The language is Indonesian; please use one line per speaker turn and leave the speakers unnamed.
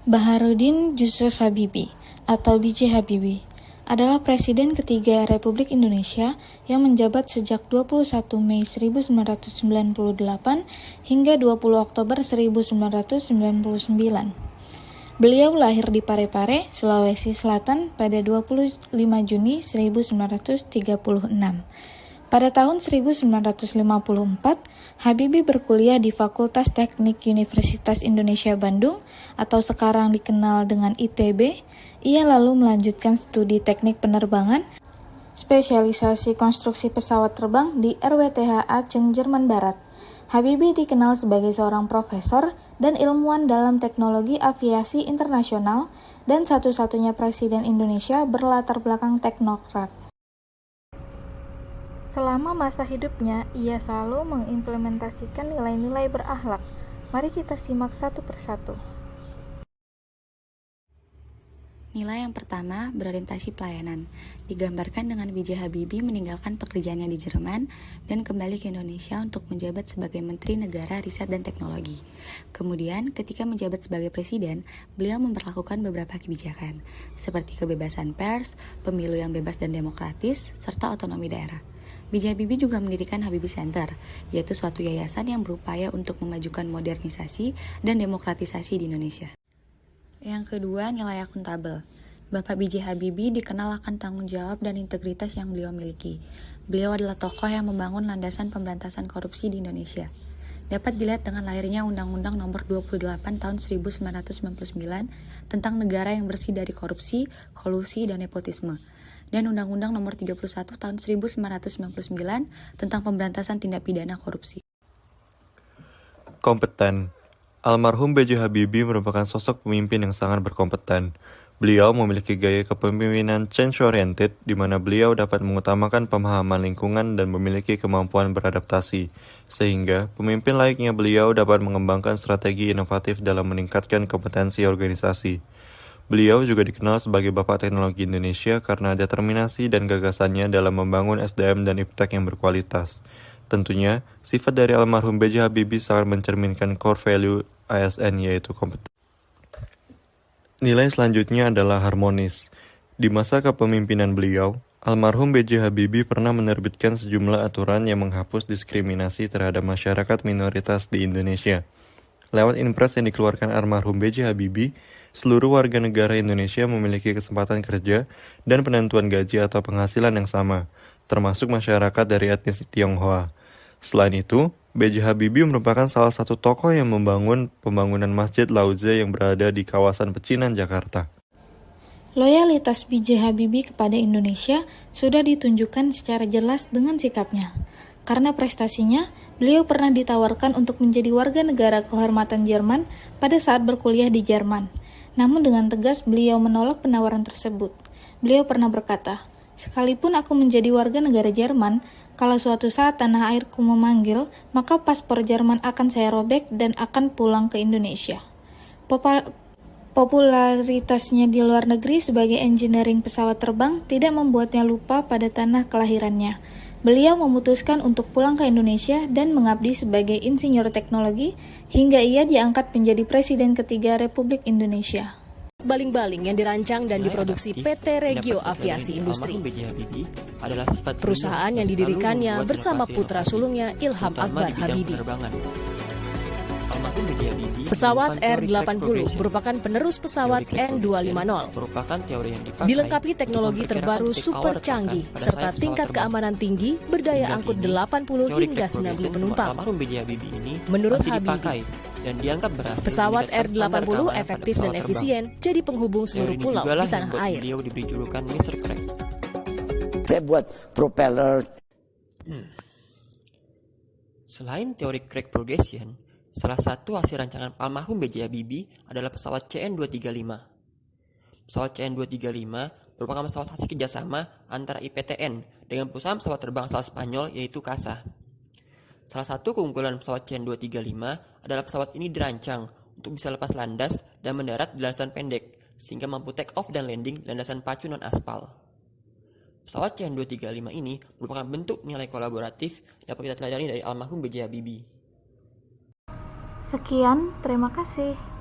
Baharudin Yusuf Habibie atau B.J. Habibie adalah Presiden ketiga Republik Indonesia yang menjabat sejak 21 Mei 1998 hingga 20 Oktober 1999. Beliau lahir di Parepare, Sulawesi Selatan pada 25 Juni 1936. Pada tahun 1954, Habibie berkuliah di Fakultas Teknik Universitas Indonesia Bandung atau sekarang dikenal dengan ITB. Ia lalu melanjutkan studi teknik penerbangan, spesialisasi konstruksi pesawat terbang di RWTH Aachen, Jerman Barat. Habibie dikenal sebagai seorang profesor dan ilmuwan dalam teknologi aviasi internasional dan satu-satunya presiden Indonesia berlatar belakang teknokrat. Selama masa hidupnya, ia selalu mengimplementasikan nilai-nilai berakhlak. Mari kita simak satu persatu.
Nilai yang pertama, berorientasi pelayanan. Digambarkan dengan B.J. Habibie meninggalkan pekerjaannya di Jerman dan kembali ke Indonesia untuk menjabat sebagai Menteri Negara Riset dan Teknologi. Kemudian, ketika menjabat sebagai Presiden, beliau memperlakukan beberapa kebijakan, seperti kebebasan pers, pemilu yang bebas dan demokratis, serta otonomi daerah. B.J. Habibie juga mendirikan Habibie Center, yaitu suatu yayasan yang berupaya untuk memajukan modernisasi dan demokratisasi di Indonesia. Yang kedua, nilai akuntabel. Bapak B.J. Habibie dikenal akan tanggung jawab dan integritas yang beliau miliki. Beliau adalah tokoh yang membangun landasan pemberantasan korupsi di Indonesia. Dapat dilihat dengan lahirnya Undang-Undang Nomor 28 Tahun 1999 tentang negara yang bersih dari korupsi, kolusi, dan nepotisme, dan Undang-Undang Nomor 31 Tahun 1999 tentang pemberantasan tindak pidana korupsi.
Kompeten. Almarhum B.J. Habibie merupakan sosok pemimpin yang sangat berkompeten. Beliau memiliki gaya kepemimpinan change-oriented, di mana beliau dapat mengutamakan pemahaman lingkungan dan memiliki kemampuan beradaptasi, sehingga pemimpin layaknya beliau dapat mengembangkan strategi inovatif dalam meningkatkan kompetensi organisasi. Beliau juga dikenal sebagai Bapak Teknologi Indonesia karena determinasi dan gagasannya dalam membangun SDM dan iptek yang berkualitas. Tentunya, sifat dari almarhum B.J. Habibie sangat mencerminkan core value ASN, yaitu kompeten. Nilai selanjutnya adalah harmonis. Di masa kepemimpinan beliau, almarhum B.J. Habibie pernah menerbitkan sejumlah aturan yang menghapus diskriminasi terhadap masyarakat minoritas di Indonesia. Lewat impres yang dikeluarkan almarhum B.J. Habibie, seluruh warga negara Indonesia memiliki kesempatan kerja dan penentuan gaji atau penghasilan yang sama, termasuk masyarakat dari etnis Tionghoa. Selain itu, B.J. Habibie merupakan salah satu tokoh yang membangun pembangunan Masjid Lauze yang berada di kawasan Pecinan, Jakarta.
Loyalitas B.J. Habibie kepada Indonesia sudah ditunjukkan secara jelas dengan sikapnya. Karena prestasinya, beliau pernah ditawarkan untuk menjadi warga negara kehormatan Jerman pada saat berkuliah di Jerman. Namun dengan tegas beliau menolak penawaran tersebut. Beliau pernah berkata, "Sekalipun aku menjadi warga negara Jerman, kalau suatu saat tanah airku memanggil, maka paspor Jerman akan saya robek dan akan pulang ke Indonesia." Popularitasnya di luar negeri sebagai engineering pesawat terbang tidak membuatnya lupa pada tanah kelahirannya. Beliau memutuskan untuk pulang ke Indonesia dan mengabdi sebagai insinyur teknologi hingga ia diangkat menjadi Presiden ketiga Republik Indonesia.
Baling-baling yang dirancang dan diproduksi PT Regio Aviasi Industri. Perusahaan yang didirikannya bersama putra sulungnya Ilham Akbar Habibie. Pesawat R-80 merupakan penerus pesawat N-250. Dilengkapi teknologi terbaru super canggih serta tingkat keamanan tinggi, berdaya angkut 80 hingga 90 penumpang. Menurut Habibie, pesawat R-80 efektif dan efisien jadi penghubung seluruh pulau di tanah air.
Saya buat propeller.
Selain teori crack progression, salah satu hasil rancangan almarhum B.J. Habibie adalah pesawat CN-235. Pesawat CN-235 merupakan pesawat hasil kerjasama antara IPTN dengan perusahaan pesawat terbang asal Spanyol yaitu CASA. Salah satu keunggulan pesawat CN-235 adalah pesawat ini dirancang untuk bisa lepas landas dan mendarat di landasan pendek, sehingga mampu take off dan landing di landasan pacu non-aspal. Pesawat CN-235 ini merupakan bentuk nilai kolaboratif yang dapat kita teladani dari almarhum B.J. Habibie.
Sekian, terima kasih.